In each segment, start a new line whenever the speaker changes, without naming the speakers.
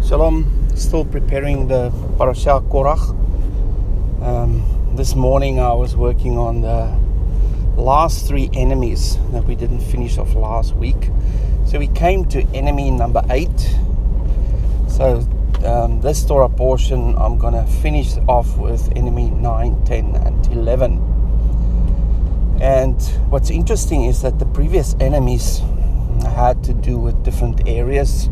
Shalom, still preparing the Parasha Korach. This morning I was working on the last three enemies that we didn't finish off last week. So we came to enemy number 8. So this Torah portion I'm going to finish off with enemy 9, 10 and 11. And what's interesting is that the previous enemies had to do with different areas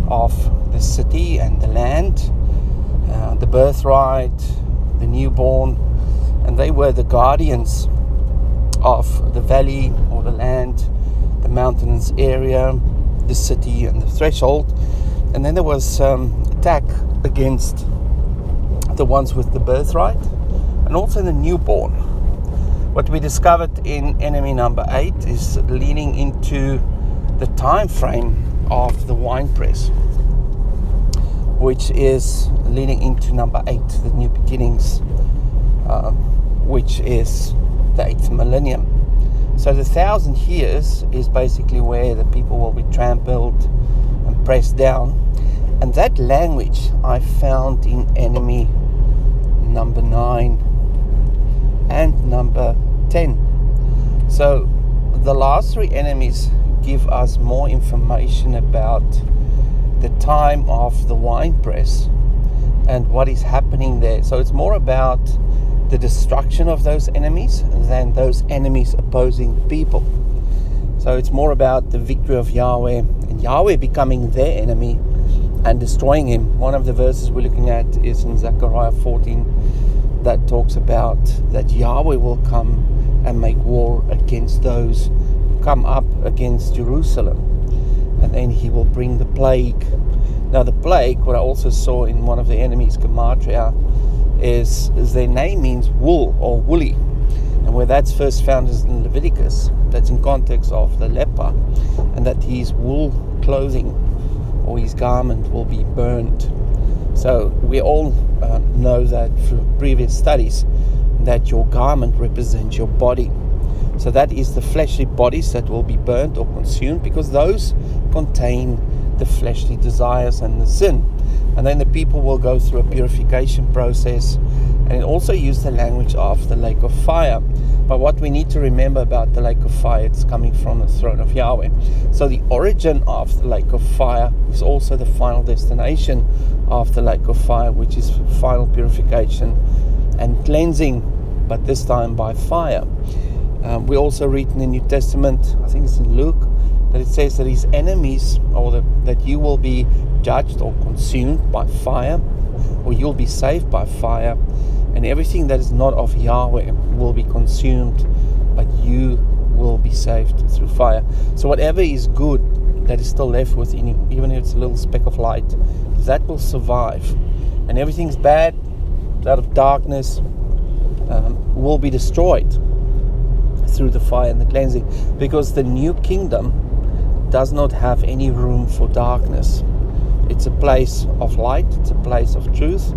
of the city and the land, the birthright, the newborn, and they were the guardians of the valley or the land, the mountainous area, the city and the threshold. And then there was attack against the ones with the birthright and also the newborn. What we discovered in enemy number 8 is leaning into the time frame of the winepress, which is leading into number 8, the new beginnings, which is the 8th millennium. So the 1,000 years is basically where the people will be trampled and pressed down. And that language I found in enemy number 9 and number 10. So the last three enemies give us more information about the time of the winepress and what is happening there. So it's more about the destruction of those enemies than those enemies opposing people. So it's more about the victory of Yahweh and Yahweh becoming their enemy and destroying him. One of the verses we're looking at is in Zechariah 14 that talks about that Yahweh will come and make war against those who come up against Jerusalem. And then he will bring the plague. Now the plague, what I also saw in one of the enemies, Gematria, is their name means wool or woolly. And where that's first found is in Leviticus, that's in context of the leper, and that his wool clothing or his garment will be burned. So we all know that through previous studies that your garment represents your body. So that is the fleshly bodies that will be burnt or consumed, because those contain the fleshly desires and the sin. And then the people will go through a purification process, and it also used the language of the lake of fire. But what we need to remember about the lake of fire, it's coming from the throne of Yahweh. So the origin of the lake of fire is also the final destination of the lake of fire, which is final purification and cleansing, but this time by fire. We also read in the New Testament, I think it's in Luke, that it says that his enemies, or that you will be judged or consumed by fire, or you'll be saved by fire, and everything that is not of Yahweh will be consumed, but you will be saved through fire. So whatever is good that is still left within you, even if it's a little speck of light, that will survive. And everything's bad, out of darkness, will be destroyed through the fire and the cleansing, because the new kingdom does not have any room for darkness. It's a place of light, it's a place of truth,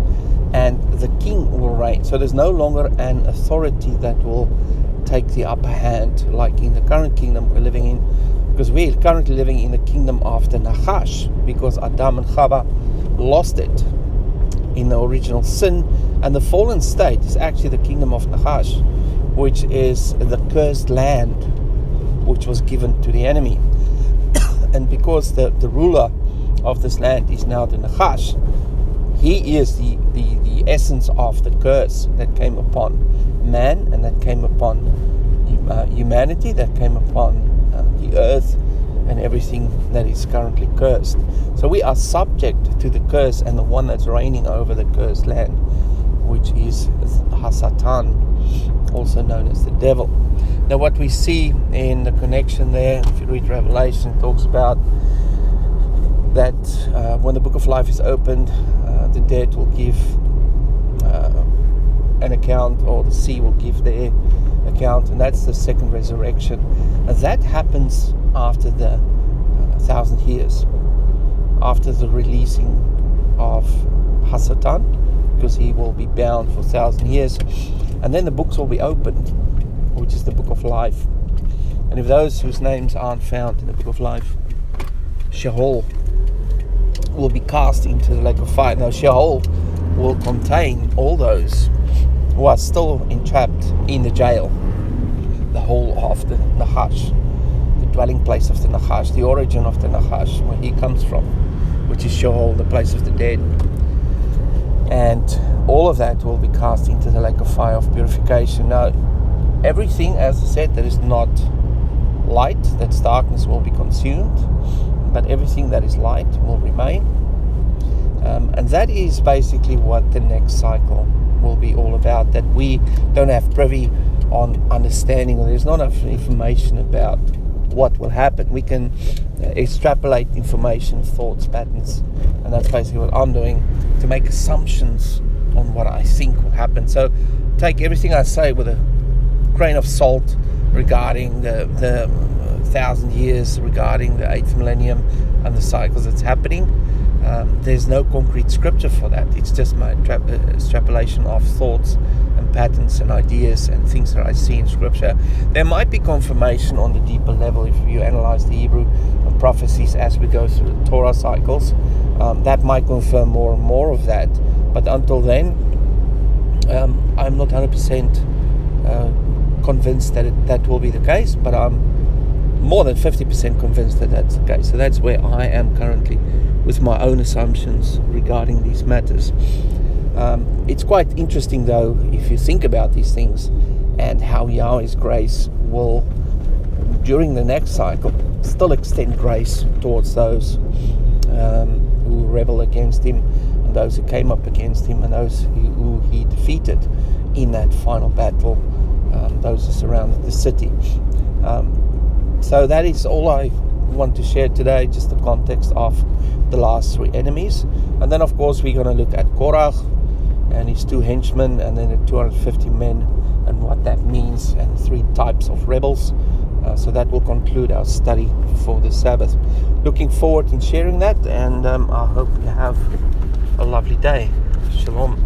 and the king will reign. So there's no longer an authority that will take the upper hand like in the current kingdom we're living in, because we're currently living in the kingdom of the Nachash, because Adam and Chava lost it in the original sin, and the fallen state is actually the kingdom of Nachash, which is the cursed land which was given to the enemy. And because the ruler of this land is now the Nachash, he is the essence of the curse that came upon man and that came upon humanity, that came upon the earth and everything that is currently cursed. So we are subject to the curse and the one that's reigning over the cursed land, which is Hasatan, also known as the devil. Now what we see in the connection there, if you read Revelation, it talks about that when the book of life is opened, the dead will give an account, or the sea will give their account, and that's the second resurrection. And that happens after the 1,000 years, after the releasing of Hasatan, because he will be bound for 1,000 years, and then the books will be opened, which is the book of life. And if those whose names aren't found in the book of life, Sheol will be cast into the lake of fire. Now Sheol will contain all those who are still entrapped in the jail, the whole of the Nachash, the dwelling place of the Nachash, the origin of the Nachash, where he comes from, which is Sheol, the place of the dead. And all of that will be cast into the lake of fire of purification. Now, everything, as I said, that is not light, that's darkness, will be consumed, but everything that is light will remain. And that is basically what the next cycle will be all about, that we don't have privy on understanding, or there's not enough information about what will happen. We can extrapolate information, thoughts, patterns, and that's basically what I'm doing, to make assumptions on what I think will happen. So take everything I say with a grain of salt regarding the 1,000 years, regarding the 8th millennium and the cycles that's happening. There's no concrete scripture for that. It's just my extrapolation of thoughts and patterns and ideas and things that I see in scripture. There might be confirmation on the deeper level if you analyze the Hebrew prophecies as we go through the Torah cycles. That might confirm more and more of that. But until then, I'm not 100% convinced that will be the case, but I'm more than 50% convinced that that's the case. So that's where I am currently with my own assumptions regarding these matters. It's quite interesting, though, if you think about these things and how Yahweh's grace will, during the next cycle, still extend grace towards those who rebel against him, and those who came up against him, and those who he defeated in that final battle, those who surrounded the city. So that is all I want to share today, just the context of the last three enemies. And then, of course, we're going to look at Korach and his two henchmen, and then the 250 men and what that means, and the three types of rebels. So that will conclude our study for the Sabbath. Looking forward in sharing that, and I hope you have a lovely day. Shalom.